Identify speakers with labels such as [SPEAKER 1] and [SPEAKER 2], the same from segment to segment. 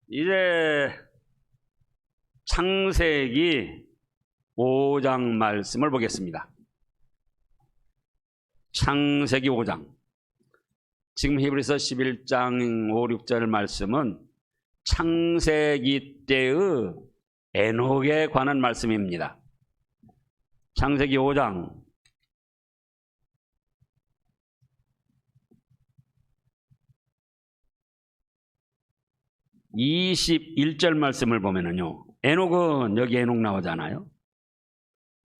[SPEAKER 1] 이제 창세기 5장 말씀을 보겠습니다. 창세기 5장. 지금 히브리서 11장 5, 6절 말씀은 창세기 때의 에녹에 관한 말씀입니다. 창세기 5장 21절 말씀을 보면은요, 에녹은 여기 에녹 나오잖아요.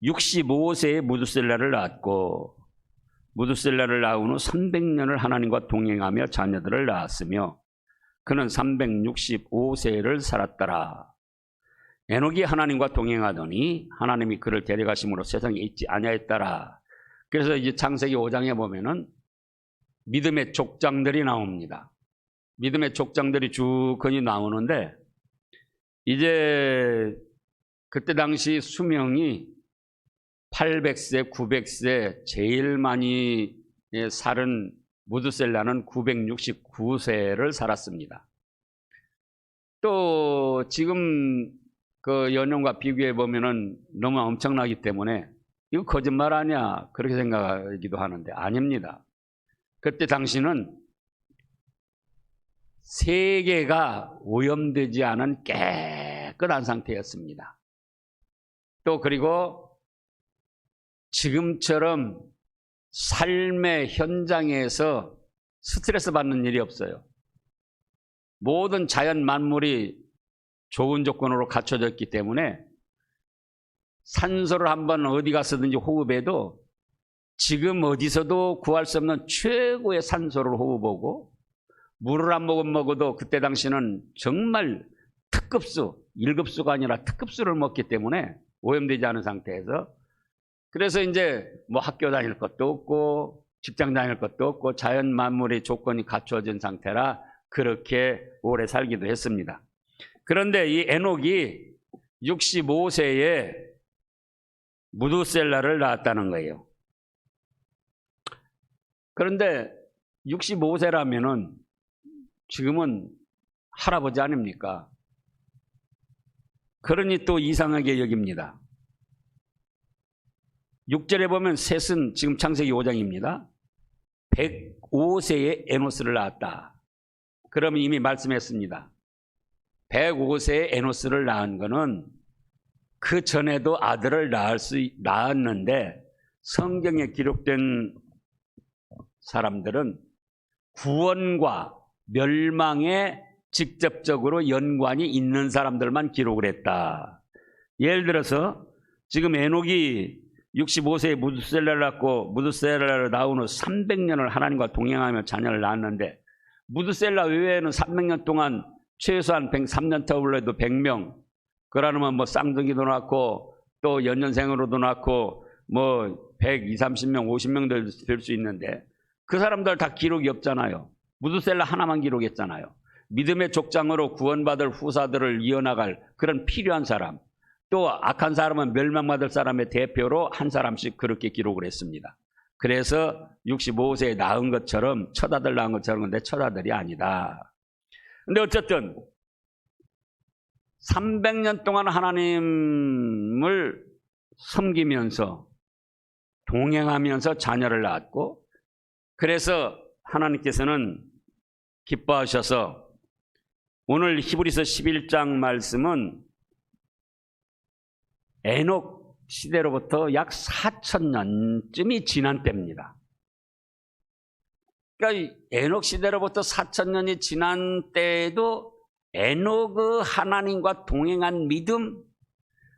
[SPEAKER 1] 65세에 무두셀라를 낳았고, 무두셀라를 낳은 후 300년을 하나님과 동행하며 자녀들을 낳았으며 그는 365세를 살았더라. 에녹이 하나님과 동행하더니 하나님이 그를 데려가심으로 세상에 있지 아니하였더라. 그래서 이제 창세기 5장에 보면은 믿음의 족장들이 나옵니다. 믿음의 족장들이 주거니 나오는데, 이제 그때 당시 수명이 800세, 900세, 제일 많이 살은 무두셀라는 969세를 살았습니다. 또 지금 그 연령과 비교해 보면은 너무 엄청나기 때문에 이거 거짓말 아니야 그렇게 생각하기도 하는데 아닙니다. 그때 당시는 세계가 오염되지 않은 깨끗한 상태였습니다. 또 그리고 지금처럼 삶의 현장에서 스트레스 받는 일이 없어요. 모든 자연 만물이 좋은 조건으로 갖춰졌기 때문에 산소를 한번 어디 가서든지 호흡해도 지금 어디서도 구할 수 없는 최고의 산소를 호흡하고, 물을 한 모금 먹어도 그때 당시는 정말 특급수, 1급수가 아니라 특급수를 먹기 때문에 오염되지 않은 상태에서, 그래서 이제 뭐 학교 다닐 것도 없고 직장 다닐 것도 없고 자연 만물의 조건이 갖춰진 상태라 그렇게 오래 살기도 했습니다. 그런데 이 에녹이 65세에 무두셀라를 낳았다는 거예요. 그런데 65세라면은 지금은 할아버지 아닙니까? 그러니 또 이상하게 여깁니다. 6절에 보면 셋은, 지금 창세기 5장입니다. 105세에 에노스를 낳았다. 그러면 이미 말씀했습니다. 105세에 에노스를 낳은 거는 그 전에도 아들을 낳았는데, 성경에 기록된 사람들은 구원과 멸망에 직접적으로 연관이 있는 사람들만 기록을 했다. 예를 들어서 지금 에녹이 65세에 무두셀라를 낳고, 무두셀라를 낳은 후 300년을 하나님과 동행하며 자녀를 낳았는데, 무두셀라 외에는 300년 동안 최소한 103년 터울래도 100명, 그러면 뭐 쌍둥이도 낳고 또 연년생으로도 낳고 뭐 120, 30명, 50명 될 수 있는데 그 사람들 다 기록이 없잖아요. 무두셀라 하나만 기록했잖아요. 믿음의 족장으로 구원받을 후사들을 이어나갈 그런 필요한 사람, 또 악한 사람은 멸망받을 사람의 대표로 한 사람씩 그렇게 기록을 했습니다. 그래서 65세에 낳은 것처럼 첫아들 낳은 것처럼, 근데 첫아들이 아니다. 근데 어쨌든 300년 동안 하나님을 섬기면서 동행하면서 자녀를 낳았고, 그래서 하나님께서는 기뻐하셔서 오늘 히브리서 11장 말씀은 에녹 시대로부터 약 4,000년쯤이 지난 때입니다. 그러니까 에녹 시대로부터 4,000년이 지난 때에도 에녹의 하나님과 동행한 믿음,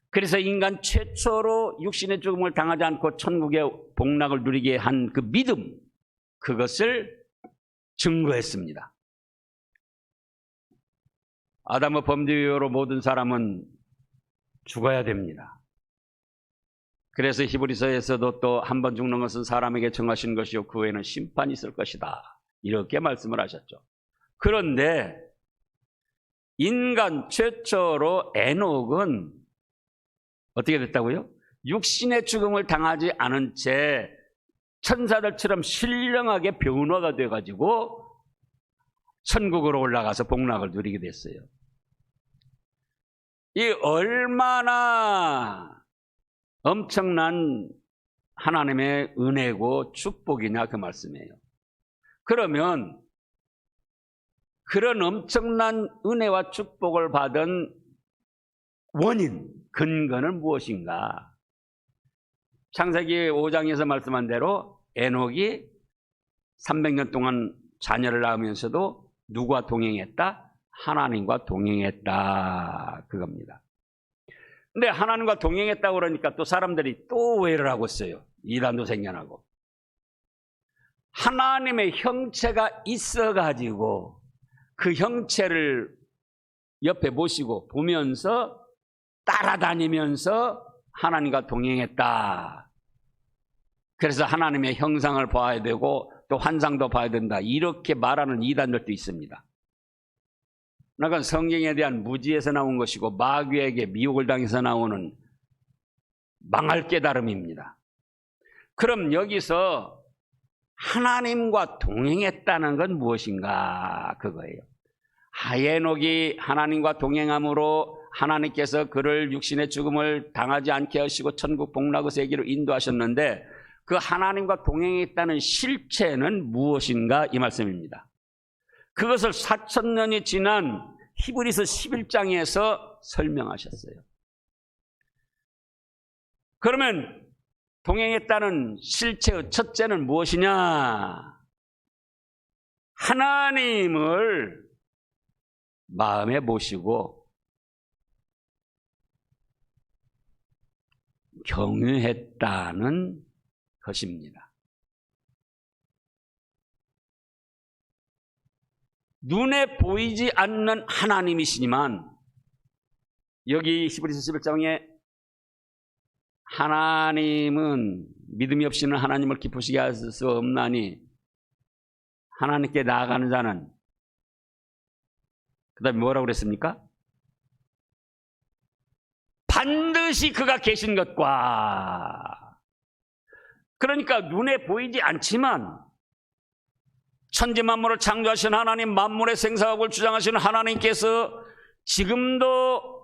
[SPEAKER 1] 그래서 인간 최초로 육신의 죽음을 당하지 않고 천국의 복락을 누리게 한 그 믿음, 그것을 증거했습니다. 아담의 범죄 이후로 모든 사람은 죽어야 됩니다. 그래서 히브리서에서도 또 한 번 죽는 것은 사람에게 정하신 것이요 그 후에는 심판이 있을 것이다, 이렇게 말씀을 하셨죠. 그런데 인간 최초로 에녹은 어떻게 됐다고요? 육신의 죽음을 당하지 않은 채 천사들처럼 신령하게 변화가 돼가지고 천국으로 올라가서 복락을 누리게 됐어요. 이 얼마나 엄청난 하나님의 은혜고 축복이냐 그 말씀이에요. 그러면 그런 엄청난 은혜와 축복을 받은 원인, 근거는 무엇인가? 창세기 5장에서 말씀한 대로 에녹이 300년 동안 자녀를 낳으면서도 누구와 동행했다? 하나님과 동행했다. 그겁니다. 근데 하나님과 동행했다고 그러니까 또 사람들이 또 오해를 하고 있어요. 이단도 생겨나고. 하나님의 형체가 있어가지고 그 형체를 옆에 모시고 보면서 따라다니면서 하나님과 동행했다. 그래서 하나님의 형상을 봐야 되고 또 환상도 봐야 된다. 이렇게 말하는 이단들도 있습니다. 그건 성경에 대한 무지에서 나온 것이고 마귀에게 미혹을 당해서 나오는 망할 깨달음입니다. 그럼 여기서 하나님과 동행했다는 건 무엇인가? 그거예요. 에녹이 하나님과 동행함으로 하나님께서 그를 육신의 죽음을 당하지 않게 하시고 천국 복락의 세계로 인도하셨는데 그 하나님과 동행했다는 실체는 무엇인가? 이 말씀입니다. 그것을 4000년이 지난 히브리서 11장에서 설명하셨어요. 그러면 동행했다는 실체의 첫째는 무엇이냐? 하나님을 마음에 모시고 경유했다는 것입니다. 눈에 보이지 않는 하나님이시지만 여기 히브리서 11장에 하나님은 믿음이 없이는 하나님을 기쁘시게 할 수 없나니 하나님께 나아가는 자는 그 다음에 뭐라고 그랬습니까? 반드시 그가 계신 것과 그러니까 눈에 보이지 않지만 천지 만물을 창조하신 하나님, 만물의 생사학을 주장하시는 하나님께서 지금도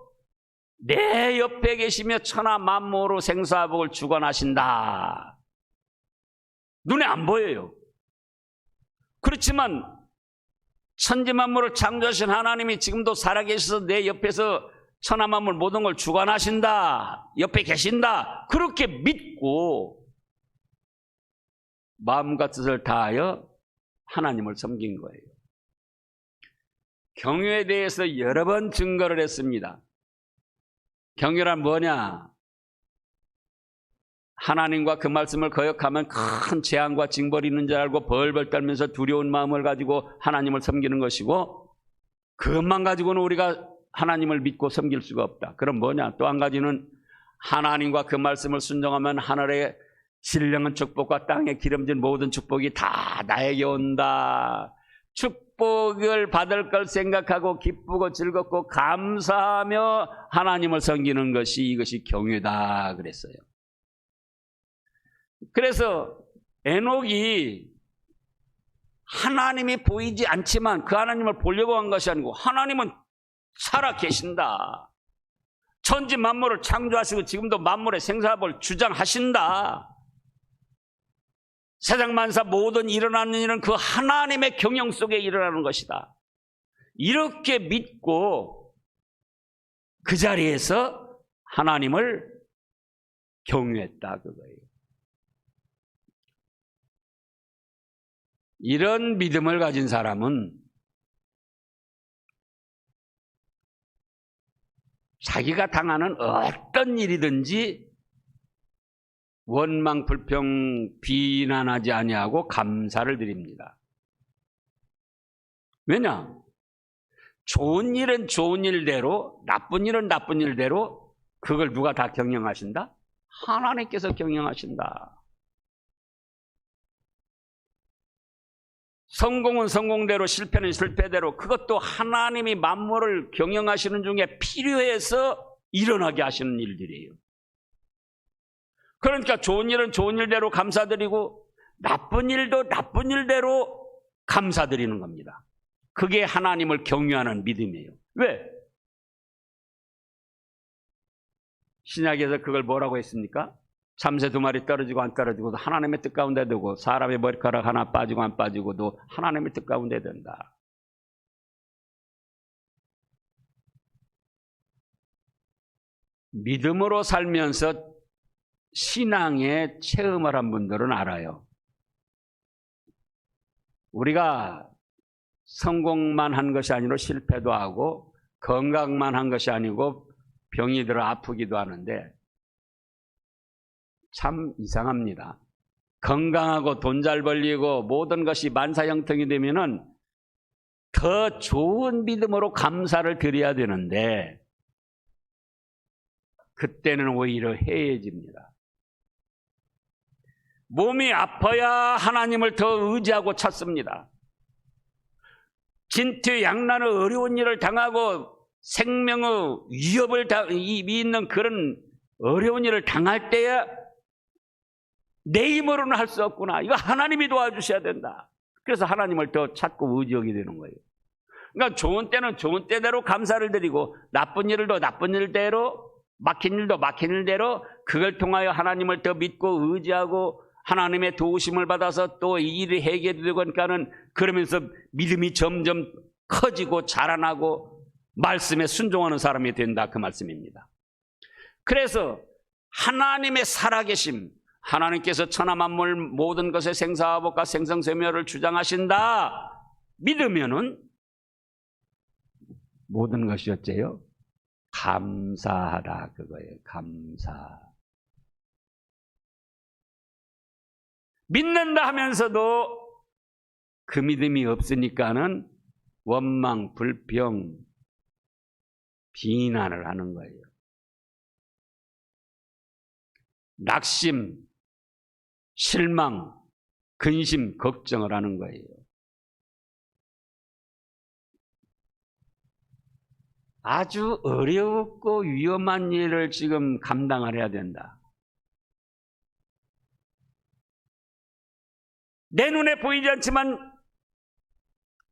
[SPEAKER 1] 내 옆에 계시며 천하 만물의 생사복을 주관하신다. 눈에 안 보여요. 그렇지만 천지 만물을 창조하신 하나님이 지금도 살아계셔서 내 옆에서 천하 만물 모든 걸 주관하신다. 옆에 계신다. 그렇게 믿고 마음과 뜻을 다하여 하나님을 섬긴 거예요. 경유에 대해서 여러 번 증거를 했습니다. 경유란 뭐냐? 하나님과 그 말씀을 거역하면 큰 재앙과 징벌이 있는 줄 알고 벌벌 떨면서 두려운 마음을 가지고 하나님을 섬기는 것이고 그것만 가지고는 우리가 하나님을 믿고 섬길 수가 없다. 그럼 뭐냐? 또 한 가지는 하나님과 그 말씀을 순종하면 하늘의 신령한 축복과 땅에 기름진 모든 축복이 다 나에게 온다. 축복을 받을 걸 생각하고 기쁘고 즐겁고 감사하며 하나님을 섬기는 것이 이것이 경유다 그랬어요. 그래서 에녹이 하나님이 보이지 않지만 그 하나님을 보려고 한 것이 아니고 하나님은 살아 계신다. 천지 만물을 창조하시고 지금도 만물의 생사법을 주장하신다. 세상 만사 모든 일어나는 일은 그 하나님의 경영 속에 일어나는 것이다. 이렇게 믿고 그 자리에서 하나님을 경유했다 그거예요. 이런 믿음을 가진 사람은 자기가 당하는 어떤 일이든지 원망, 불평, 비난하지 아니하고 감사를 드립니다. 왜냐? 좋은 일은 좋은 일대로, 나쁜 일은 나쁜 일대로 그걸 누가 다 경영하신다? 하나님께서 경영하신다. 성공은 성공대로, 실패는 실패대로 그것도 하나님이 만물을 경영하시는 중에 필요해서 일어나게 하시는 일들이에요. 그러니까 좋은 일은 좋은 일대로 감사드리고 나쁜 일도 나쁜 일대로 감사드리는 겁니다. 그게 하나님을 경유하는 믿음이에요. 왜? 신약에서 그걸 뭐라고 했습니까? 참새 2마리 떨어지고 안 떨어지고도 하나님의 뜻 가운데 두고 사람의 머리카락 하나 빠지고 안 빠지고도 하나님의 뜻 가운데 된다. 믿음으로 살면서 신앙의 체험을 한 분들은 알아요. 우리가 성공만 한 것이 아니라 실패도 하고 건강만 한 것이 아니고 병이 들어 아프기도 하는데 참 이상합니다. 건강하고 돈 잘 벌리고 모든 것이 만사형통이 되면은 더 좋은 믿음으로 감사를 드려야 되는데 그때는 오히려 해해집니다. 몸이 아파야 하나님을 더 의지하고 찾습니다. 진퇴양난의 어려운 일을 당하고 생명의 위협을 있는 그런 어려운 일을 당할 때에 내 힘으로는 할 수 없구나. 이거 하나님이 도와주셔야 된다. 그래서 하나님을 더 찾고 의지하게 되는 거예요. 그러니까 좋은 때는 좋은 때대로 감사를 드리고 나쁜 일도 나쁜 일대로 막힌 일도 막힌 일대로 그걸 통하여 하나님을 더 믿고 의지하고 하나님의 도우심을 받아서 또 이 일이 해결되고 그러니까는 그러면서 믿음이 점점 커지고 자라나고 말씀에 순종하는 사람이 된다 그 말씀입니다. 그래서 하나님의 살아계심, 하나님께서 천하 만물 모든 것의 생사화복과 생성세멸을 주장하신다 믿으면은 모든 것이 어째요? 감사하다 그거예요. 감사. 믿는다 하면서도 그 믿음이 없으니까는 원망, 불평, 비난을 하는 거예요. 낙심, 실망, 근심, 걱정을 하는 거예요. 아주 어렵고 위험한 일을 지금 감당을 해야 된다. 내 눈에 보이지 않지만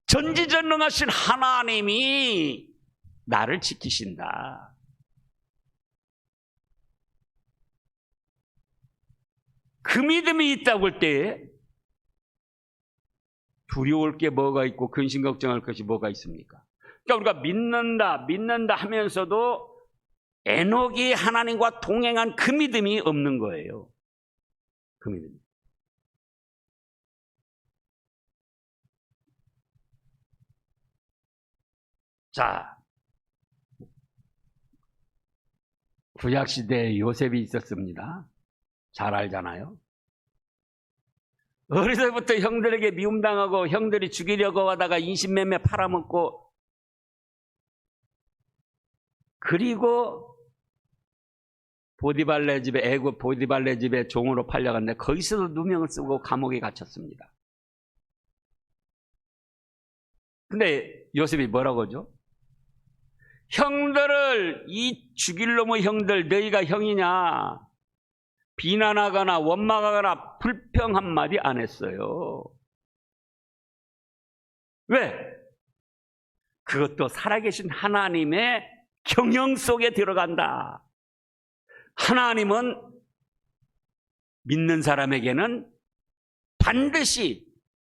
[SPEAKER 1] 전지전능하신 하나님이 나를 지키신다. 그 믿음이 있다고 할 때 두려울 게 뭐가 있고 근심 걱정할 것이 뭐가 있습니까? 그러니까 우리가 믿는다 하면서도 에녹이 하나님과 동행한 그 믿음이 없는 거예요. 그 믿음. 자, 구약시대에 요셉이 있었습니다. 잘 알잖아요. 어릴 때부터 형들에게 미움당하고 형들이 죽이려고 하다가 인신매매 팔아먹고 그리고 보디발레 집에 애굽 보디발레 집에 종으로 팔려갔는데 거기서도 누명을 쓰고 감옥에 갇혔습니다. 근데 요셉이 뭐라고 하죠? 형들을 이 죽일 놈의 형들 너희가 형이냐 비난하거나 원망하거나 불평 한마디 안 했어요. 왜? 그것도 살아계신 하나님의 경영 속에 들어간다. 하나님은 믿는 사람에게는 반드시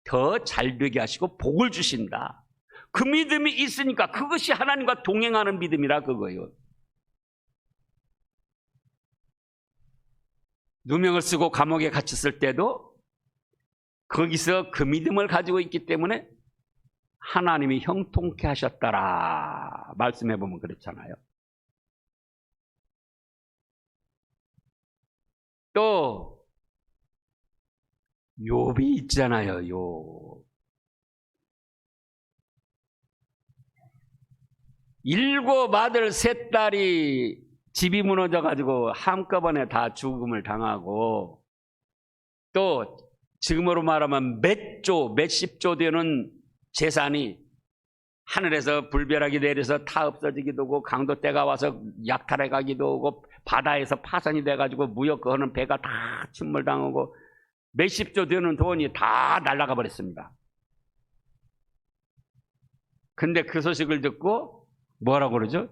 [SPEAKER 1] 더 잘되게 하시고 복을 주신다. 그 믿음이 있으니까 그것이 하나님과 동행하는 믿음이라 그거예요. 누명을 쓰고 감옥에 갇혔을 때도 거기서 그 믿음을 가지고 있기 때문에 하나님이 형통케 하셨더라 말씀해 보면 그렇잖아요. 또 욥이 있잖아요. 욥. 7 아들 3 딸이 집이 무너져가지고 한꺼번에 다 죽음을 당하고 또 지금으로 말하면 몇십조 되는 재산이 하늘에서 불벼락이 내려서 다 없어지기도 하고 강도 때가 와서 약탈해 가기도 하고 바다에서 파손이 돼가지고 무역 거는 배가 다 침몰당하고 몇십조 되는 돈이 다 날아가 버렸습니다. 근데 그 소식을 듣고 뭐라고 그러죠?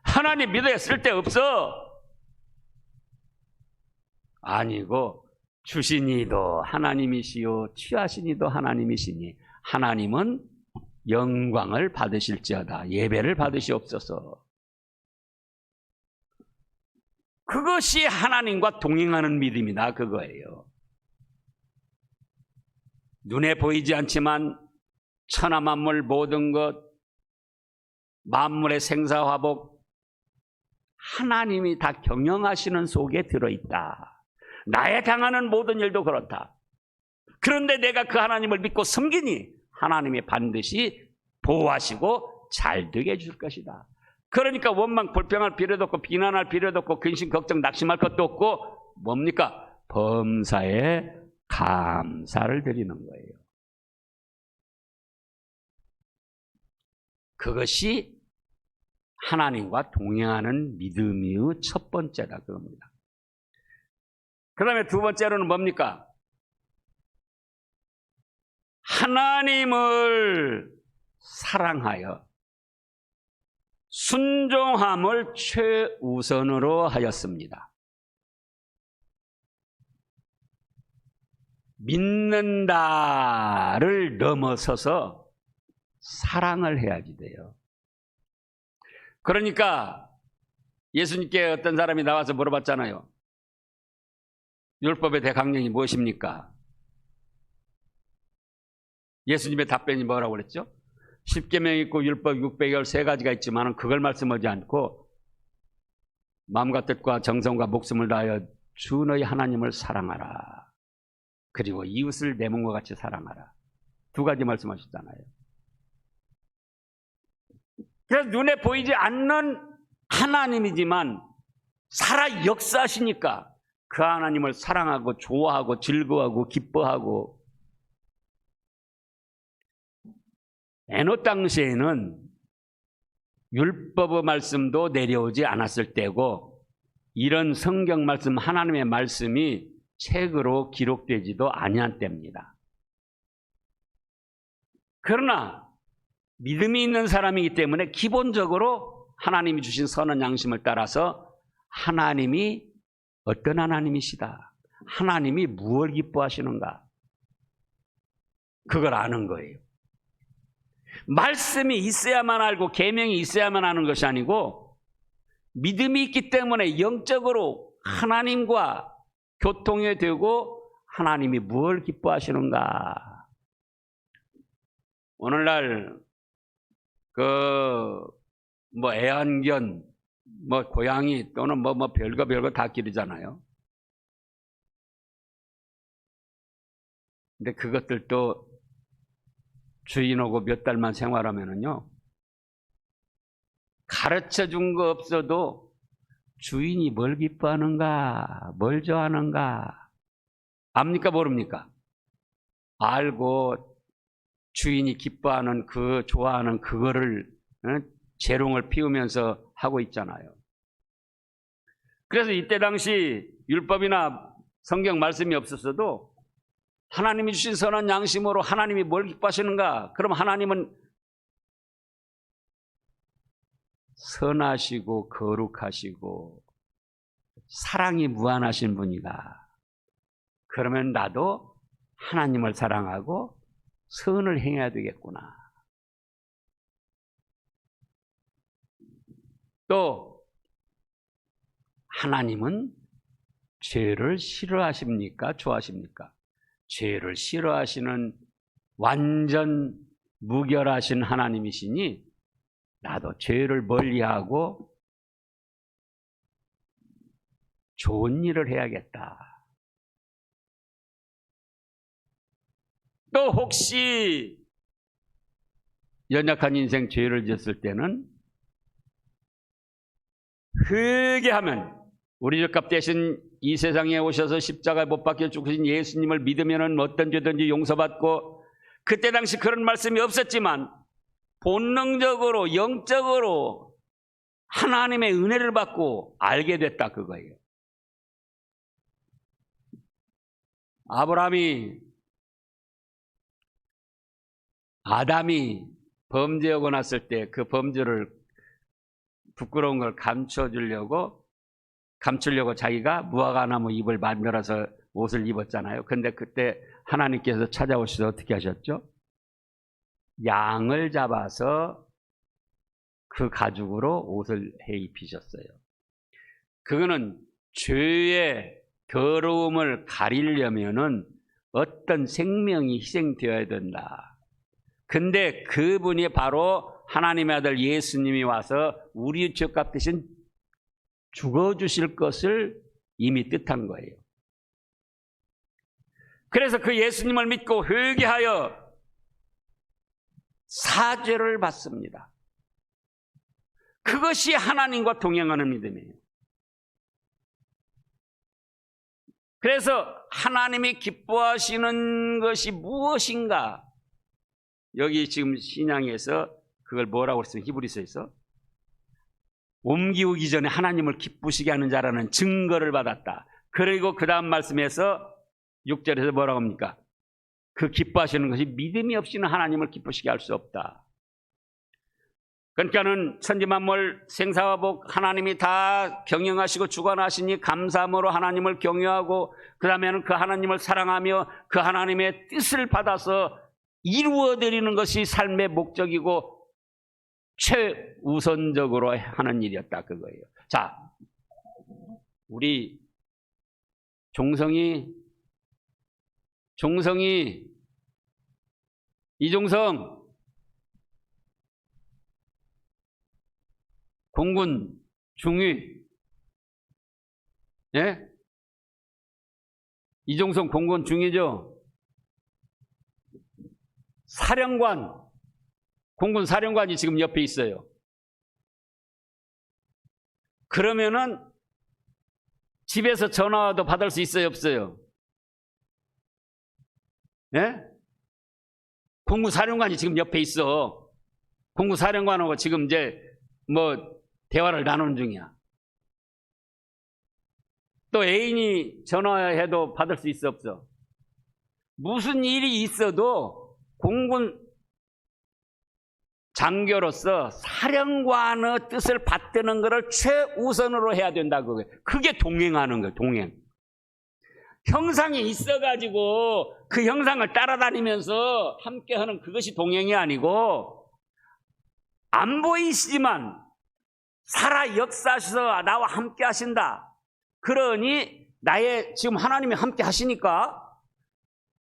[SPEAKER 1] 하나님 믿어야 쓸데없어. 아니고 주신 이도 하나님이시요 취하신 이도 하나님이시니 하나님은 영광을 받으실지어다. 예배를 받으시옵소서. 그것이 하나님과 동행하는 믿음이다 그거예요. 눈에 보이지 않지만 천하만물 모든 것, 만물의 생사화복 하나님이 다 경영하시는 속에 들어있다. 나의 당하는 모든 일도 그렇다. 그런데 내가 그 하나님을 믿고 섬기니 하나님이 반드시 보호하시고 잘 되게 해줄 것이다. 그러니까 원망 불평할 필요도 없고 비난할 필요도 없고 근심 걱정 낙심할 것도 없고 뭡니까? 범사에 감사를 드리는 거예요. 그것이 하나님과 동행하는 믿음의 첫 번째다 그겁니다. 그 다음에 두 번째로는 뭡니까? 하나님을 사랑하여 순종함을 최우선으로 하였습니다. 믿는다를 넘어서서 사랑을 해야지 돼요. 그러니까 예수님께 어떤 사람이 나와서 물어봤잖아요. 율법의 대강령이 무엇입니까? 예수님의 답변이 뭐라고 그랬죠? 10계명 있고 율법 613가지가 있지만 그걸 말씀하지 않고 마음과 뜻과 정성과 목숨을 다하여 주 너희 하나님을 사랑하라. 그리고 이웃을 내 몸과 같이 사랑하라. 두 가지 말씀하셨잖아요. 그래서 눈에 보이지 않는 하나님이지만 살아 역사하시니까 그 하나님을 사랑하고 좋아하고 즐거워하고 기뻐하고 에노 당시에는 율법의 말씀도 내려오지 않았을 때고 이런 성경 말씀 하나님의 말씀이 책으로 기록되지도 아니한 때입니다. 그러나 믿음이 있는 사람이기 때문에 기본적으로 하나님이 주신 선한 양심을 따라서 하나님이 어떤 하나님이시다. 하나님이 무엇을 기뻐하시는가. 그걸 아는 거예요. 말씀이 있어야만 알고 계명이 있어야만 하는 것이 아니고 믿음이 있기 때문에 영적으로 하나님과 교통이 되고 하나님이 무엇을 기뻐하시는가. 오늘날 애완견 고양이 또는 별거 다 기르잖아요. 근데 그것들도 주인하고 몇 달만 생활하면은요, 가르쳐 준 거 없어도 주인이 뭘 기뻐하는가, 뭘 좋아하는가, 압니까, 모릅니까? 알고 주인이 기뻐하는 좋아하는 그거를 재롱을 피우면서 하고 있잖아요. 그래서 이때 당시 율법이나 성경 말씀이 없었어도 하나님이 주신 선한 양심으로 하나님이 뭘 기뻐하시는가? 그럼 하나님은 선하시고 거룩하시고 사랑이 무한하신 분이다. 그러면 나도 하나님을 사랑하고 선을 행해야 되겠구나. 또 하나님은 죄를 싫어하십니까? 좋아하십니까? 죄를 싫어하시는 완전 무결하신 하나님이시니 나도 죄를 멀리하고 좋은 일을 해야겠다. 또 혹시 연약한 인생 죄를 지었을 때는 회개하면 우리 죄값 대신 이 세상에 오셔서 십자가에 못 박혀 죽으신 예수님을 믿으면 어떤 죄든지 용서받고, 그때 당시 그런 말씀이 없었지만 본능적으로 영적으로 하나님의 은혜를 받고 알게 됐다 그거예요. 아담이 범죄하고 났을 때 그 범죄를 부끄러운 걸 감춰주려고 감추려고 자기가 무화과나무 잎을 만들어서 옷을 입었잖아요. 근데 그때 하나님께서 찾아오셔서 어떻게 하셨죠? 양을 잡아서 그 가죽으로 옷을 해 입히셨어요. 그거는 죄의 더러움을 가리려면은 어떤 생명이 희생되어야 된다. 근데 그분이 바로 하나님의 아들 예수님이 와서 우리 죄값 대신 죽어주실 것을 이미 뜻한 거예요. 그래서 그 예수님을 믿고 회개하여 사죄를 받습니다. 그것이 하나님과 동행하는 믿음이에요. 그래서 하나님이 기뻐하시는 것이 무엇인가? 여기 지금 신약에서 그걸 뭐라고 했어요? 히브리서에서 옮기우기 전에 하나님을 기쁘시게 하는 자라는 증거를 받았다. 그리고 그 다음 말씀에서 6절에서 뭐라고 합니까? 그 기뻐하시는 것이 믿음이 없이는 하나님을 기쁘시게 할 수 없다. 그러니까는 천지만물 생사와 복 하나님이 다 경영하시고 주관하시니 감사함으로 하나님을 경외하고 그 다음에는 그 하나님을 사랑하며 그 하나님의 뜻을 받아서 이루어드리는 것이 삶의 목적이고 최우선적으로 하는 일이었다 그거예요. 자, 우리 종성이 이종성 공군 중위, 예? 이종성 공군 중위죠. 사령관, 공군 사령관이 지금 옆에 있어요. 그러면은 집에서 전화도 받을 수 있어요, 없어요? 예? 공군 사령관이 지금 옆에 있어. 공군 사령관하고 지금 이제 대화를 나누는 중이야. 또 애인이 전화해도 받을 수 있어, 없어? 무슨 일이 있어도 공군 장교로서 사령관의 뜻을 받드는 것을 최우선으로 해야 된다 그거예요. 그게 동행하는 거예요, 동행. 형상이 있어가지고 그 형상을 따라다니면서 함께하는 그것이 동행이 아니고 안 보이시지만 살아 역사하셔서 나와 함께 하신다. 그러니 지금 하나님이 함께 하시니까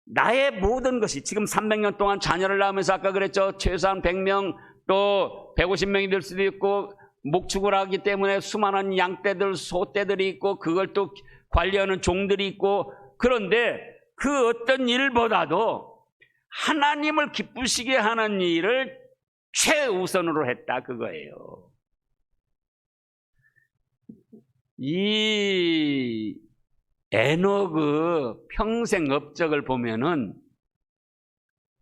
[SPEAKER 1] 나의 모든 것이 지금 300년 동안 자녀를 낳으면서 아까 그랬죠. 최소한 100명 또 150명이 될 수도 있고 목축을 하기 때문에 수많은 양떼들, 소떼들이 있고 그걸 또 관리하는 종들이 있고 그런데 그 어떤 일보다도 하나님을 기쁘시게 하는 일을 최우선으로 했다 그거예요. 이 에녹의 평생 업적을 보면은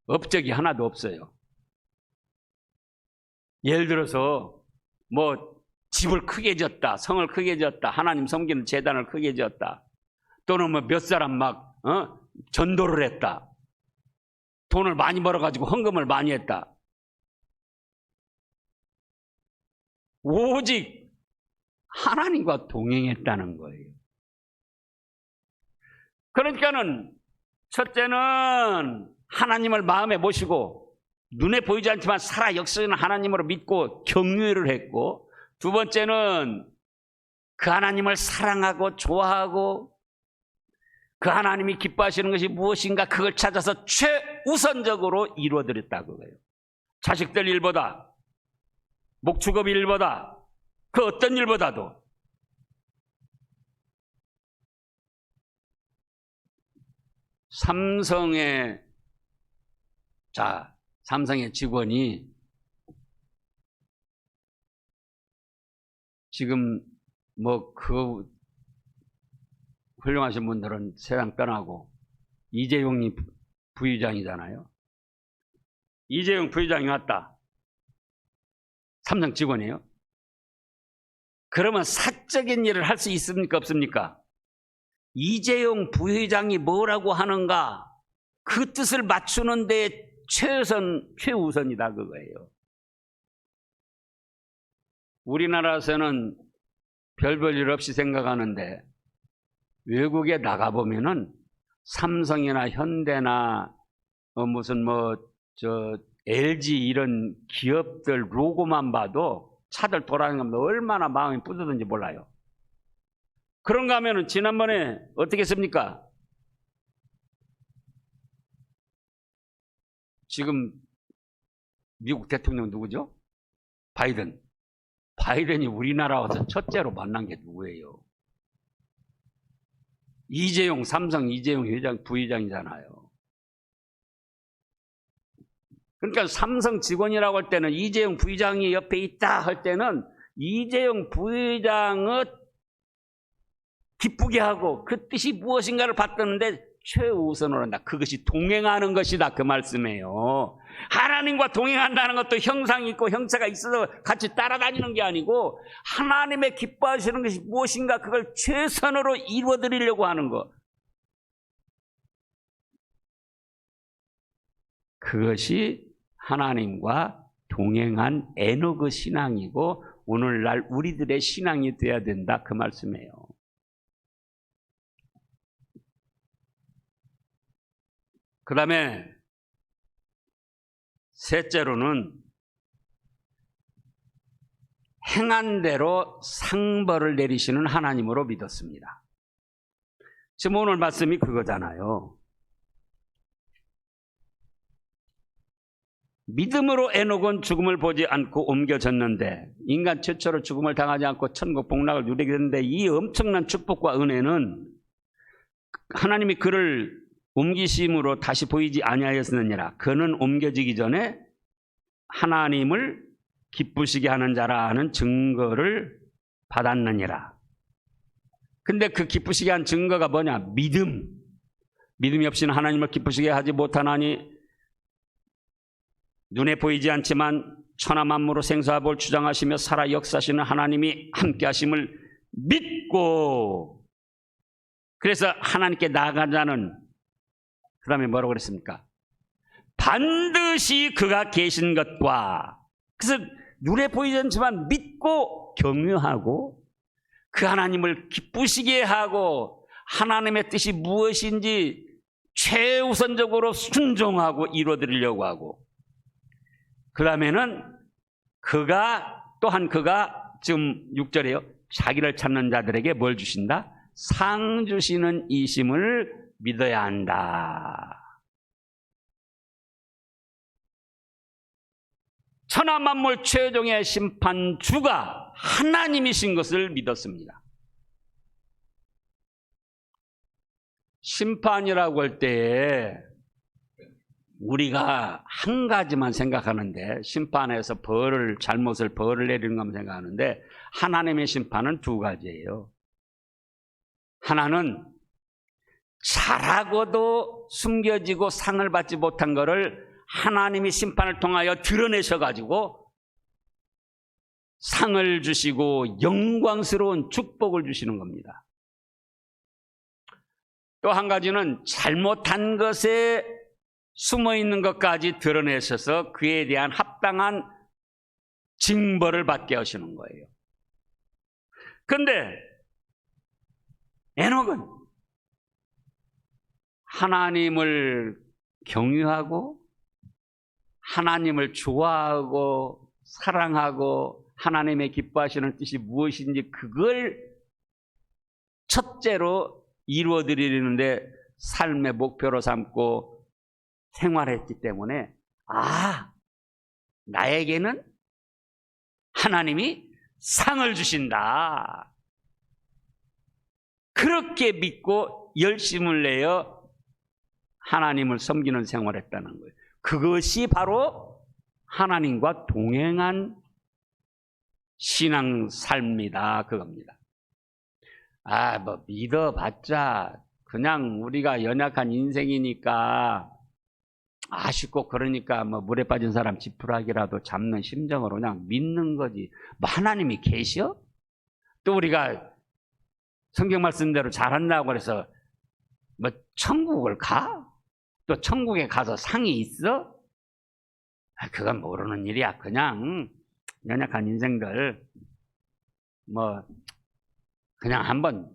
[SPEAKER 1] 업적이 하나도 없어요. 예를 들어서 집을 크게 지었다, 성을 크게 지었다, 하나님 섬기는 제단을 크게 지었다, 또는 몇 사람 전도를 했다, 돈을 많이 벌어가지고 헌금을 많이 했다. 오직 하나님과 동행했다는 거예요. 그러니까는 첫째는 하나님을 마음에 모시고 눈에 보이지 않지만 살아 역사하는 하나님으로 믿고 경외를 했고, 두 번째는 그 하나님을 사랑하고 좋아하고 그 하나님이 기뻐하시는 것이 무엇인가 그걸 찾아서 최우선적으로 이루어드렸다고 해요. 자식들 일보다, 목축업 일보다, 그 어떤 일보다도. 삼성의 직원이 지금 그 훌륭하신 분들은 세상 떠나고 이재용이 부의장이잖아요. 이재용 부의장이 왔다. 삼성 직원이에요. 그러면 사적인 일을 할 수 있습니까, 없습니까? 이재용 부회장이 뭐라고 하는가 그 뜻을 맞추는 데 최우선이다 그거예요. 우리나라에서는 별 없이 생각하는데 외국에 나가보면은 삼성이나 현대나 무슨 LG 이런 기업들 로고만 봐도 차들 돌아다니는 거 얼마나 마음이 뿌듯한지 몰라요. 그런가 하면은 지난번에 어떻게 했습니까? 지금 미국 대통령 누구죠? 바이든. 바이든이 우리나라 와서 첫째로 만난 게 누구예요? 이재용, 삼성 이재용 회장, 부회장이잖아요. 그러니까 삼성 직원이라고 할 때는 이재용 부회장이 옆에 있다 할 때는 이재용 부회장을 기쁘게 하고 그 뜻이 무엇인가를 받드는데 최우선으로 한다. 그것이 동행하는 것이다. 그 말씀이에요. 하나님과 동행한다는 것도 형상이 있고 형체가 있어서 같이 따라다니는 게 아니고 하나님의 기뻐하시는 것이 무엇인가 그걸 최선으로 이루어드리려고 하는 것. 그것이 하나님과 동행한 에노그 신앙이고 오늘날 우리들의 신앙이 되어야 된다. 그 말씀이에요. 그 다음에 셋째로는 행한 대로 상벌을 내리시는 하나님으로 믿었습니다. 지금 오늘 말씀이 그거잖아요. 믿음으로 에녹은 죽음을 보지 않고 옮겨졌는데 인간 최초로 죽음을 당하지 않고 천국 복락을 누리게 됐는데 이 엄청난 축복과 은혜는 하나님이 그를 옮기심으로 다시 보이지 아니하였느니라. 그는 옮겨지기 전에 하나님을 기쁘시게 하는 자라는 증거를 받았느니라. 근데 그 기쁘시게 한 증거가 뭐냐? 믿음. 믿음이 없이는 하나님을 기쁘시게 하지 못하나니 눈에 보이지 않지만 천하 만물을 생사와 볼 주장하시며 살아 역사하시는 하나님이 함께 하심을 믿고 그래서 하나님께 나아간 자는 그 다음에 뭐라고 그랬습니까? 반드시 그가 계신 것과 그래서 눈에 보이지 않지만 믿고 경유하고 그 하나님을 기쁘시게 하고 하나님의 뜻이 무엇인지 최우선적으로 순종하고 이루어드리려고 하고 그 다음에는 그가 또한 그가 지금 6절에요. 자기를 찾는 자들에게 뭘 주신다? 상 주시는 이심을 믿어야 한다. 천하 만물 최종의 심판주가 하나님이신 것을 믿었습니다. 심판이라고 할 때에 우리가 한 가지만 생각하는데 심판에서 잘못을 벌을 내리는 것만 생각하는데 하나님의 심판은 두 가지예요. 하나는 잘하고도 숨겨지고 상을 받지 못한 것을 하나님이 심판을 통하여 드러내셔가지고 상을 주시고 영광스러운 축복을 주시는 겁니다. 또 한 가지는 잘못한 것에 숨어있는 것까지 드러내셔서 그에 대한 합당한 징벌을 받게 하시는 거예요. 그런데 에녹은 하나님을 경유하고 하나님을 좋아하고 사랑하고 하나님의 기뻐하시는 뜻이 무엇인지 그걸 첫째로 이루어드리는데 삶의 목표로 삼고 생활했기 때문에 나에게는 하나님이 상을 주신다. 그렇게 믿고 열심을 내어 하나님을 섬기는 생활을 했다는 거예요. 그것이 바로 하나님과 동행한 신앙 삶이다. 그겁니다. 믿어봤자 그냥 우리가 연약한 인생이니까 아쉽고 그러니까 물에 빠진 사람 지푸라기라도 잡는 심정으로 그냥 믿는 거지. 하나님이 계셔? 또 우리가 성경 말씀대로 잘한다고 해서 천국을 가? 또 천국에 가서 상이 있어? 그건 모르는 일이야. 그냥 연약한 인생들 그냥 한번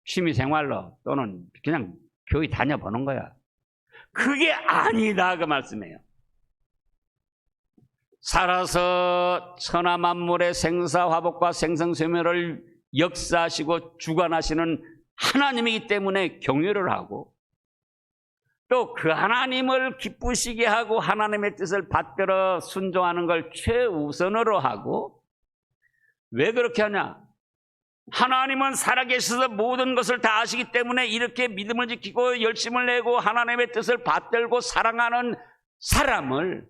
[SPEAKER 1] 취미생활로 또는 그냥 교회 다녀보는 거야. 그게 아니다 그 말씀이에요. 살아서 천하만물의 생사화복과 생성쇠멸을 역사하시고 주관하시는 하나님이기 때문에 경외를 하고 또 그 하나님을 기쁘시게 하고 하나님의 뜻을 받들어 순종하는 걸 최우선으로 하고, 왜 그렇게 하냐? 하나님은 살아계셔서 모든 것을 다 아시기 때문에 이렇게 믿음을 지키고 열심을 내고 하나님의 뜻을 받들고 사랑하는 사람을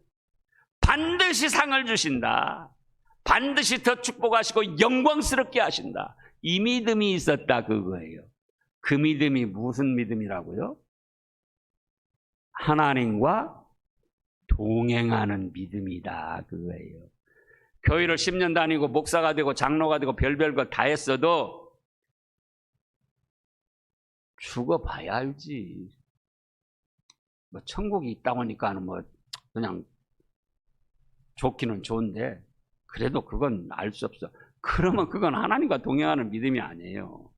[SPEAKER 1] 반드시 상을 주신다. 반드시 더 축복하시고 영광스럽게 하신다. 이 믿음이 있었다 그거예요. 그 믿음이 무슨 믿음이라고요? 하나님과 동행하는 믿음이다 그거예요. 교회를 10년 다니고 목사가 되고 장로가 되고 별별 거 다 했어도 죽어봐야 알지. 뭐 천국이 있다고 하니까 뭐 그냥 좋기는 좋은데 그래도 그건 알 수 없어. 그러면 그건 하나님과 동행하는 믿음이 아니에요.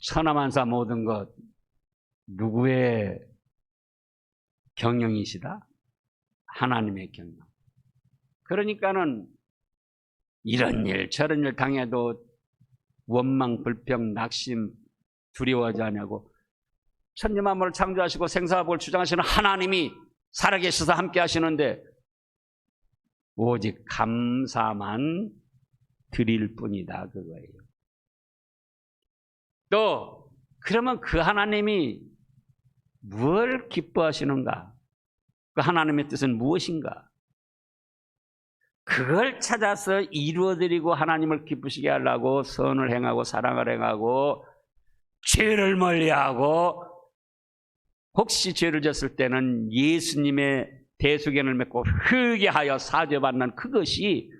[SPEAKER 1] 천하만사 모든 것 누구의 경영이시다? 하나님의 경영. 그러니까는 이런 일 저런 일 당해도 원망 불평 낙심 두려워하지 않냐고. 천지만물을 창조하시고 생사화복을 주장하시는 하나님이 살아계셔서 함께 하시는데 오직 감사만 드릴 뿐이다 그거예요. 또 그러면 그 하나님이 뭘 기뻐하시는가? 그 하나님의 뜻은 무엇인가? 그걸 찾아서 이루어드리고 하나님을 기쁘시게 하려고 선을 행하고 사랑을 행하고 죄를 멀리하고, 혹시 죄를 졌을 때는 예수님의 대속연을 맺고 회개하여 사죄받는 그것이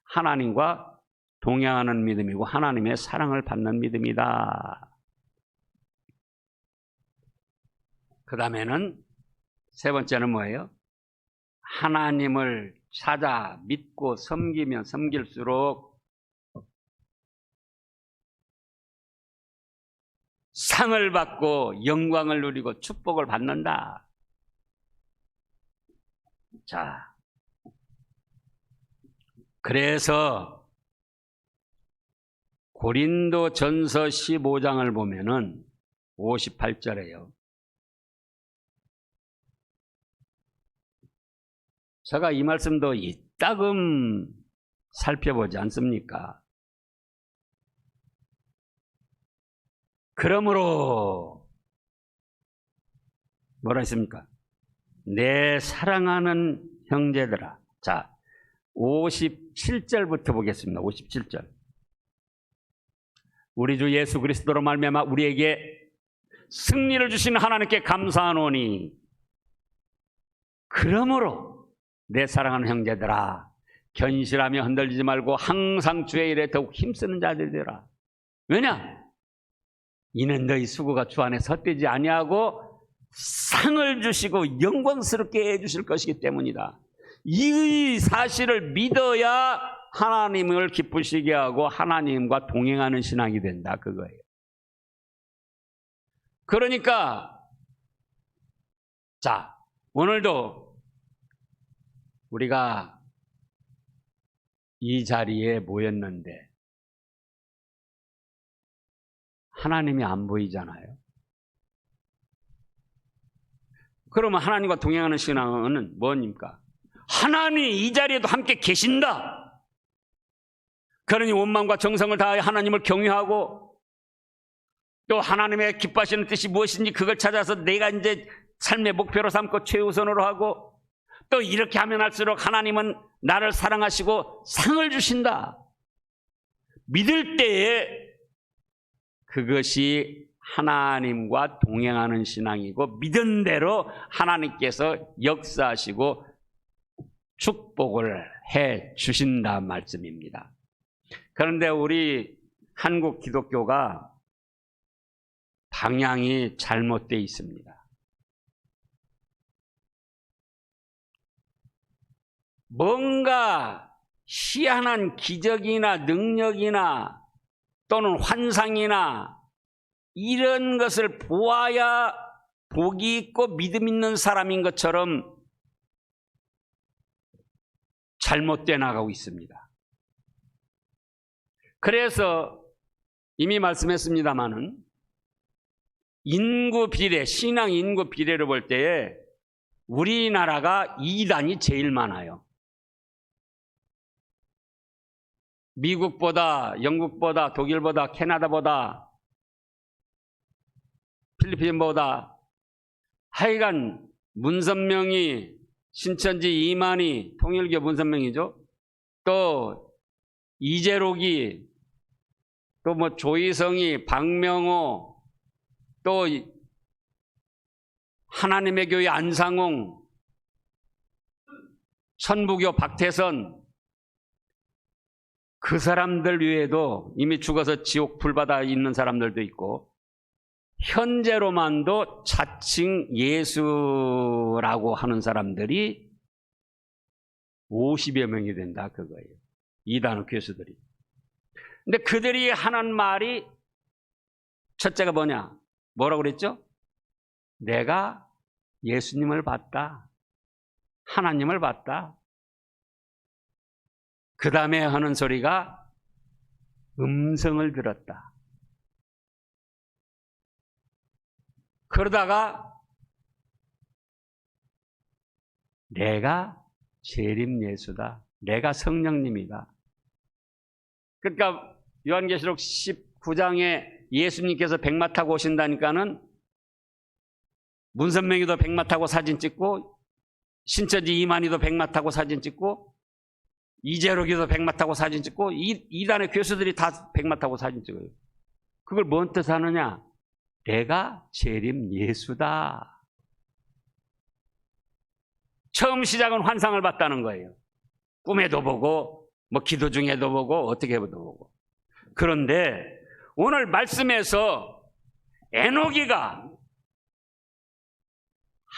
[SPEAKER 1] 하나님과 동행하는 믿음이고 하나님의 사랑을 받는 믿음이다. 그 다음에는 세 번째는 뭐예요? 하나님을 찾아 믿고 섬기면 섬길수록 상을 받고 영광을 누리고 축복을 받는다. 자, 그래서 고린도전서 15장을 보면은 58절에요. 제가 이 말씀도 이따금 살펴보지 않습니까? 그러므로 뭐라 했습니까? 내 사랑하는 형제들아. 자, 57절부터 보겠습니다. 57절. 우리 주 예수 그리스도로 말미암아 우리에게 승리를 주신 하나님께 감사하노니, 그러므로 내 사랑하는 형제들아, 견실하며 흔들리지 말고 항상 주의 일에 더욱 힘쓰는 자들이 되라. 왜냐? 이는 너희 수고가 주 안에서 헛되지 아니하고 상을 주시고 영광스럽게 해주실 것이기 때문이다. 이 사실을 믿어야 하나님을 기쁘시게 하고 하나님과 동행하는 신앙이 된다 그거예요. 그러니까 자, 오늘도 우리가 이 자리에 모였는데 하나님이 안 보이잖아요. 그러면 하나님과 동행하는 신앙은 뭡니까? 하나님이 이 자리에도 함께 계신다. 그러니 온 마음과 정성을 다하여 하나님을 경외하고 또 하나님의 기뻐하시는 뜻이 무엇인지 그걸 찾아서 내가 이제 삶의 목표로 삼고 최우선으로 하고, 또 이렇게 하면 할수록 하나님은 나를 사랑하시고 상을 주신다. 믿을 때에 그것이 하나님과 동행하는 신앙이고 믿은 대로 하나님께서 역사하시고 축복을 해 주신다 말씀입니다. 그런데 우리 한국 기독교가 방향이 잘못되어 있습니다. 뭔가 희한한 기적이나 능력이나 또는 환상이나 이런 것을 보아야 복이 있고 믿음 있는 사람인 것처럼 잘못돼 나가고 있습니다. 그래서 이미 말씀했습니다마는 인구 비례, 신앙 인구 비례를 볼 때에 우리나라가 이단이 제일 많아요. 미국보다, 영국보다, 독일보다, 캐나다보다, 필리핀보다, 하여간 문선명이, 신천지 이만희, 통일교 문선명이죠. 또 이재록이, 또 뭐 조희성이, 박명호, 또 하나님의 교회 안상홍, 천부교 박태선, 그 사람들 외에도 이미 죽어서 지옥 불바다 있는 사람들도 있고, 현재로만도 자칭 예수라고 하는 사람들이 50여 명이 된다 그거예요. 이단의 교수들이. 근데 그들이 하는 말이 첫째가 뭐냐? 뭐라고 그랬죠? 내가 예수님을 봤다. 하나님을 봤다. 그 다음에 하는 소리가 음성을 들었다. 그러다가 내가 재림 예수다. 내가 성령님이다. 그러니까 요한계시록 19장에 예수님께서 백마 타고 오신다니까는 문선명이도 백마 타고 사진 찍고, 신천지 이만희도 백마 타고 사진 찍고, 이재록이도 백마 타고 사진 찍고, 이단의 교수들이 다 백마 타고 사진 찍어요. 그걸 뭔 뜻 하느냐? 내가 재림 예수다. 처음 시작은 환상을 봤다는 거예요. 꿈에도 보고, 뭐 기도 중에도 보고, 어떻게 해도 보고. 그런데 오늘 말씀에서 에녹이가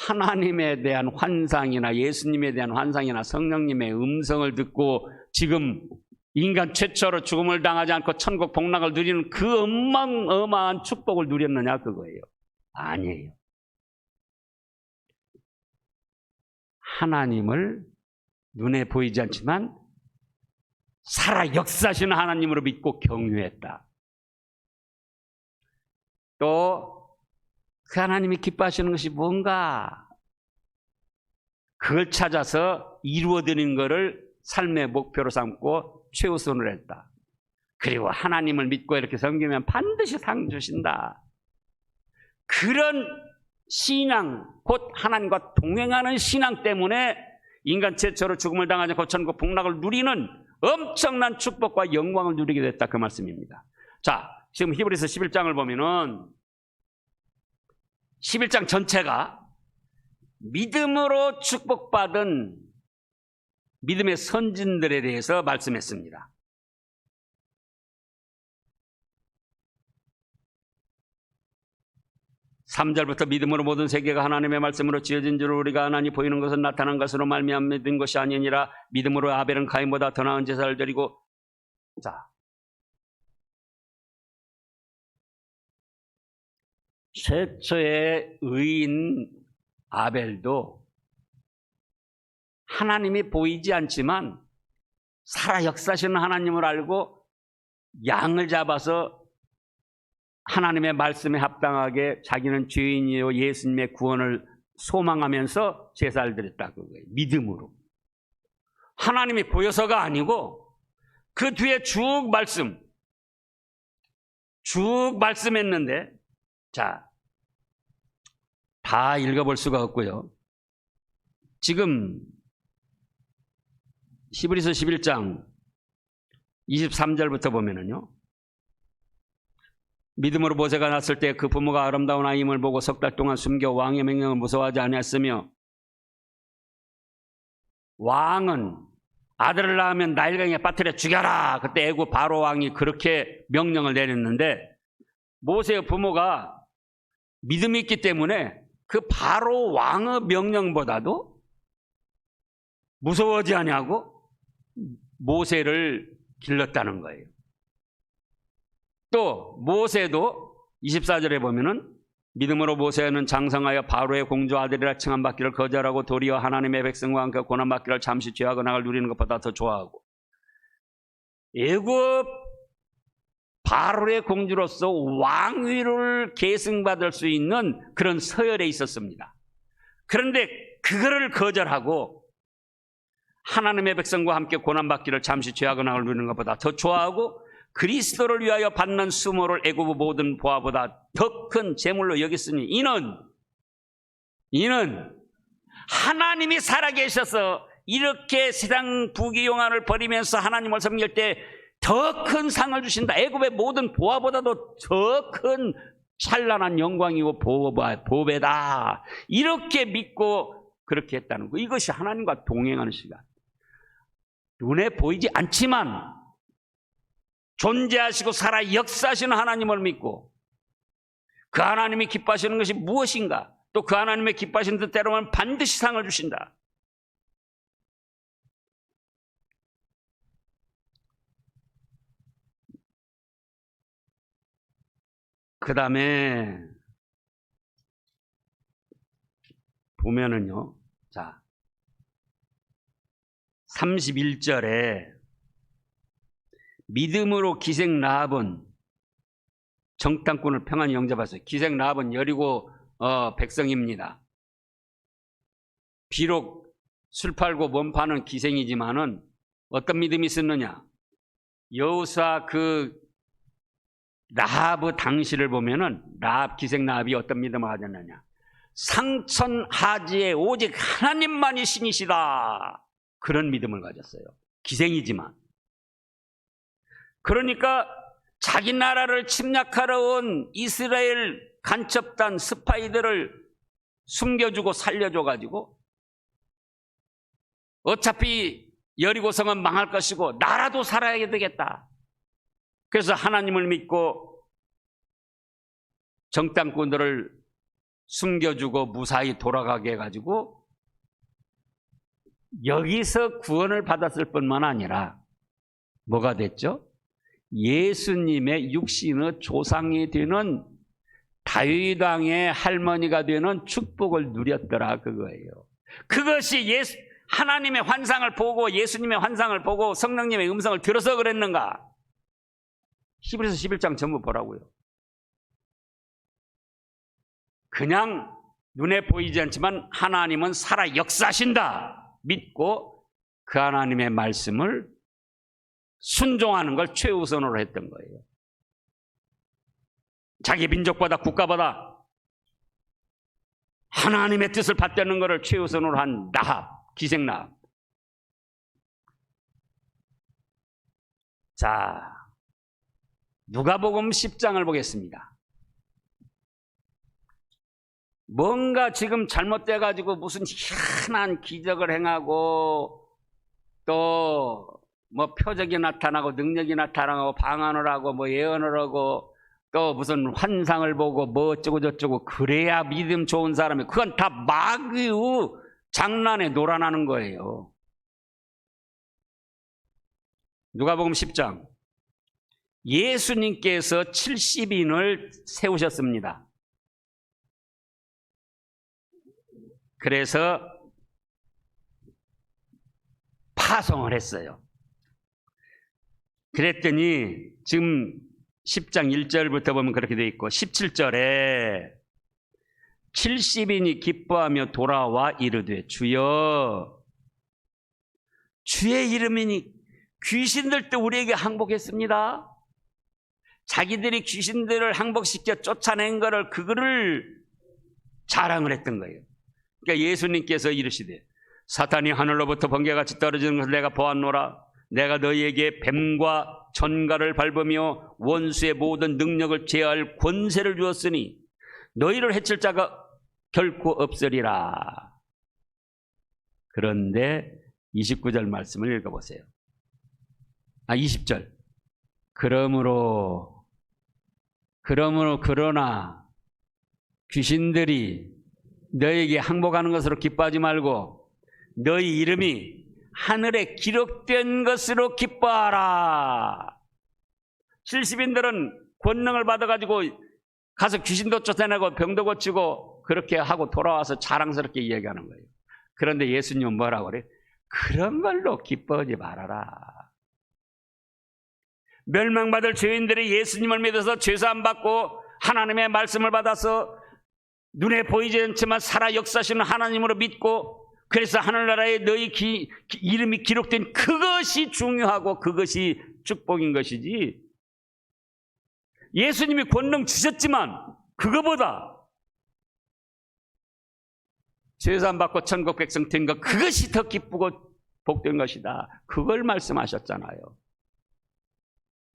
[SPEAKER 1] 하나님에 대한 환상이나 예수님에 대한 환상이나 성령님의 음성을 듣고 지금 인간 최초로 죽음을 당하지 않고 천국 복락을 누리는 그 어마어마한 축복을 누렸느냐 그거예요. 아니에요. 하나님을 눈에 보이지 않지만 살아 역사하시는 하나님으로 믿고 경유했다. 또 그 하나님이 기뻐하시는 것이 뭔가 그걸 찾아서 이루어드리는 것을 삶의 목표로 삼고 최우선을 했다. 그리고 하나님을 믿고 이렇게 섬기면 반드시 상 주신다. 그런 신앙, 곧 하나님과 동행하는 신앙 때문에 인간 최초로 죽음을 당하지 않고 천국 복락을 누리는 엄청난 축복과 영광을 누리게 됐다 그 말씀입니다. 자, 지금 히브리서 11장을 보면은 11장 전체가 믿음으로 축복받은 믿음의 선진들에 대해서 말씀했습니다. 3절부터 믿음으로 모든 세계가 하나님의 말씀으로 지어진 줄 우리가 하나니 보이는 것은 나타난 것으로 말미암아 믿은 것이 아니니라. 믿음으로 아벨은 가인보다 더 나은 제사를 드리고. 자, 최초의 의인 아벨도 하나님이 보이지 않지만 살아 역사하시는 하나님을 알고 양을 잡아서 하나님의 말씀에 합당하게 자기는 죄인이요 예수님의 구원을 소망하면서 제사를 드렸다 그거예요. 믿음으로. 하나님이 보여서가 아니고 그 뒤에 쭉 말씀했는데, 자, 다 읽어볼 수가 없고요. 지금 히브리서 11장 23절부터 보면은요, 믿음으로 모세가 났을 때 그 부모가 아름다운 아임을 보고 석 달 동안 숨겨 왕의 명령을 무서워하지 아니했으며, 왕은 아들을 낳으면 나일강에 빠뜨려 죽여라. 그때 애굽 바로 왕이 그렇게 명령을 내렸는데 모세의 부모가 믿음이 있기 때문에 그 바로 왕의 명령보다도 무서워하지 아니하고 모세를 길렀다는 거예요. 또 모세도 24절에 보면은 믿음으로 모세는 장성하여 바로의 공주 아들이라 칭함받기를 거절하고 도리어 하나님의 백성과 함께 고난받기를 잠시 죄악의 낙을 누리는 것보다 더 좋아하고 애굽 바로의 공주로서 왕위를 계승받을 수 있는 그런 서열에 있었습니다. 그런데 그거를 거절하고 하나님의 백성과 함께 고난받기를 잠시 죄악의 낙을 누리는 것보다 더 좋아하고 그리스도를 위하여 받는 수모를 애굽의 모든 보화보다 더 큰 재물로 여겼으니 이는 하나님이 살아계셔서 이렇게 세상 부귀영화를 버리면서 하나님을 섬길 때 더 큰 상을 주신다. 애굽의 모든 보화보다도 더 큰 찬란한 영광이고 보배다. 이렇게 믿고 그렇게 했다는 거. 이것이 하나님과 동행하는 시간. 눈에 보이지 않지만 존재하시고 살아 역사하시는 하나님을 믿고 그 하나님이 기뻐하시는 것이 무엇인가? 또 그 하나님의 기뻐하시는 뜻대로는 반드시 상을 주신다. 그 다음에 보면은요, 자 31절에 믿음으로 기생 라합은 정탐꾼을 평안히 영접하였어요. 기생 라합은 여리고 백성입니다. 비록 술 팔고 몸 파는 기생이지만은 어떤 믿음이 있었느냐? 여호수아 그 라합의 당시를 보면은 기생 라합이 어떤 믿음을 가졌느냐? 상천하지에 오직 하나님만이 신이시다. 그런 믿음을 가졌어요. 기생이지만. 그러니까 자기 나라를 침략하러 온 이스라엘 간첩단 스파이들을 숨겨주고 살려줘가지고 어차피 여리고성은 망할 것이고 나라도 살아야 되겠다. 그래서 하나님을 믿고 정탐꾼들을 숨겨주고 무사히 돌아가게 해가지고 여기서 구원을 받았을 뿐만 아니라 뭐가 됐죠? 예수님의 육신의 조상이 되는 다윗 왕의 할머니가 되는 축복을 누렸더라 그거예요. 그것이 하나님의 환상을 보고 예수님의 환상을 보고 성령님의 음성을 들어서 그랬는가? 히브리서 11장 전부 보라고요. 그냥 눈에 보이지 않지만 하나님은 살아 역사하신다 믿고 그 하나님의 말씀을 순종하는 걸 최우선으로 했던 거예요. 자기 민족보다 국가보다 하나님의 뜻을 받드는 것을 최우선으로 한 라합, 기생 라합. 자, 누가복음 10장을 보겠습니다. 뭔가 지금 잘못돼가지고 무슨 희한한 기적을 행하고 또 뭐 표적이 나타나고 능력이 나타나고 방언을 하고 뭐 예언을 하고 또 무슨 환상을 보고 뭐 어쩌고 저쩌고 그래야 믿음 좋은 사람이 그건 다 마귀의 장난에 놀아나는 거예요. 누가복음 10장 예수님께서 70인을 세우셨습니다. 그래서 파송을 했어요. 그랬더니 지금 10장 1절부터 보면 그렇게 되어 있고 17절에 70인이 기뻐하며 돌아와 이르되 주여 주의 이름이니 귀신들도 우리에게 항복했습니다. 자기들이 귀신들을 항복시켜 쫓아낸 거를 그거를 자랑을 했던 거예요. 그러니까 예수님께서 이르시되 사탄이 하늘로부터 번개같이 떨어지는 것을 내가 보았노라. 내가 너희에게 뱀과 전갈을 밟으며 원수의 모든 능력을 제어할 권세를 주었으니 너희를 해칠 자가 결코 없으리라. 그런데 29절 말씀을 읽어보세요. 20절. 그러나 귀신들이 너희에게 항복하는 것으로 기뻐하지 말고 너희 이름이 하늘에 기록된 것으로 기뻐하라. 70인들은 권능을 받아가지고 가서 귀신도 쫓아내고 병도 고치고 그렇게 하고 돌아와서 자랑스럽게 이야기하는 거예요. 그런데 예수님은 뭐라고 그래요? 그런 걸로 기뻐하지 말아라. 멸망받을 죄인들이 예수님을 믿어서 죄사함 받고 하나님의 말씀을 받아서 눈에 보이지 않지만 살아 역사하시는 하나님으로 믿고 그래서 하늘나라에 너희 이름이 기록된 그것이 중요하고 그것이 축복인 것이지, 예수님이 권능 주셨지만 그거보다 죄사함 받고 천국 백성 된 것, 그것이 더 기쁘고 복된 것이다. 그걸 말씀하셨잖아요.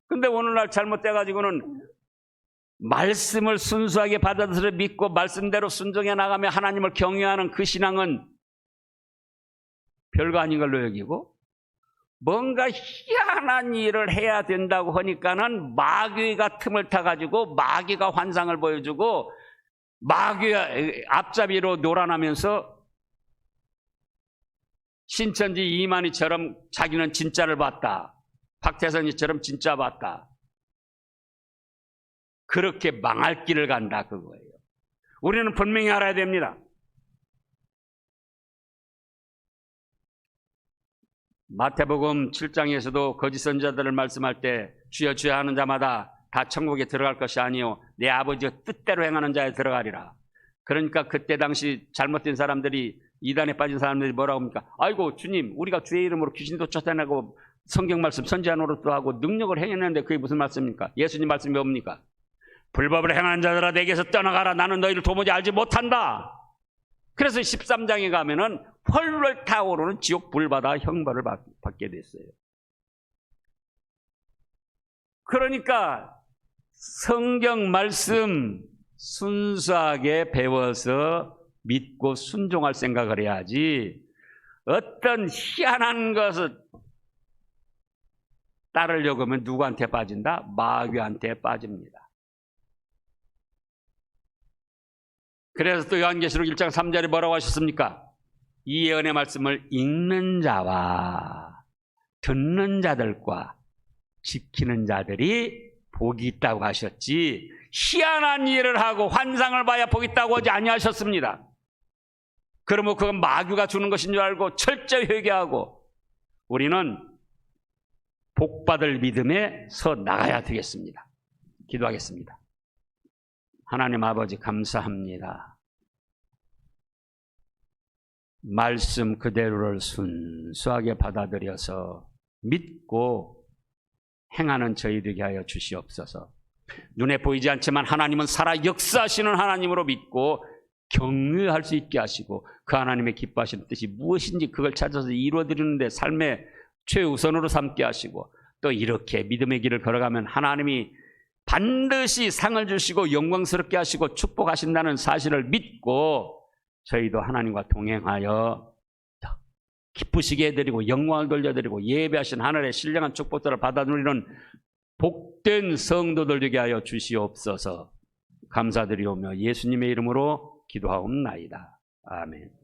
[SPEAKER 1] 근데 오늘날 잘못돼가지고는 말씀을 순수하게 받아들여 믿고 말씀대로 순종해 나가며 하나님을 경외하는 그 신앙은 별거 아닌 걸로 여기고, 뭔가 희한한 일을 해야 된다고 하니까는 마귀가 틈을 타가지고 마귀가 환상을 보여주고 마귀가 앞잡이로 놀아나면서 신천지 이만희처럼 자기는 진짜를 봤다, 박태선이처럼 진짜 봤다, 그렇게 망할 길을 간다, 그거예요. 우리는 분명히 알아야 됩니다. 마태복음 7장에서도 거짓 선지자들을 말씀할 때 주여 주여 하는 자마다 다 천국에 들어갈 것이 아니요 내 아버지의 뜻대로 행하는 자에 들어가리라. 그러니까 그때 당시 잘못된 사람들이, 이단에 빠진 사람들이 뭐라고 합니까? 아이고 주님, 우리가 주의 이름으로 귀신도 쫓아내고 성경 말씀 선지자 노릇도 하고 능력을 행했는데 그게 무슨 말씀입니까? 예수님 말씀이 뭡니까? 불법을 행하는 자들아 내게서 떠나가라. 나는 너희를 도무지 알지 못한다. 그래서 13장에 가면은 펄펄 타오르는 지옥 불받아 형벌을 받게 됐어요. 그러니까 성경 말씀 순수하게 배워서 믿고 순종할 생각을 해야지, 어떤 희한한 것을 따르려고 하면 누구한테 빠진다? 마귀한테 빠집니다. 그래서 또 요한계시록 1장 3절에 뭐라고 하셨습니까? 이 예언의 말씀을 읽는 자와 듣는 자들과 지키는 자들이 복이 있다고 하셨지, 희한한 일을 하고 환상을 봐야 복이 있다고 하지 아니하셨습니다. 그러면 그건 마귀가 주는 것인 줄 알고 철저히 회개하고 우리는 복받을 믿음에 서 나가야 되겠습니다. 기도하겠습니다. 하나님 아버지 감사합니다. 말씀 그대로를 순수하게 받아들여서 믿고 행하는 저희 되게 하여 주시옵소서. 눈에 보이지 않지만 하나님은 살아 역사하시는 하나님으로 믿고 경외할 수 있게 하시고 그 하나님의 기뻐하시는 뜻이 무엇인지 그걸 찾아서 이루어드리는데 삶의 최우선으로 삼게 하시고, 또 이렇게 믿음의 길을 걸어가면 하나님이 반드시 상을 주시고 영광스럽게 하시고 축복하신다는 사실을 믿고 저희도 하나님과 동행하여 기쁘시게 해드리고 영광을 돌려드리고 예배하신 하늘의 신령한 축복들을 받아 누리는 복된 성도들 되게 하여 주시옵소서. 감사드리오며 예수님의 이름으로 기도하옵나이다. 아멘.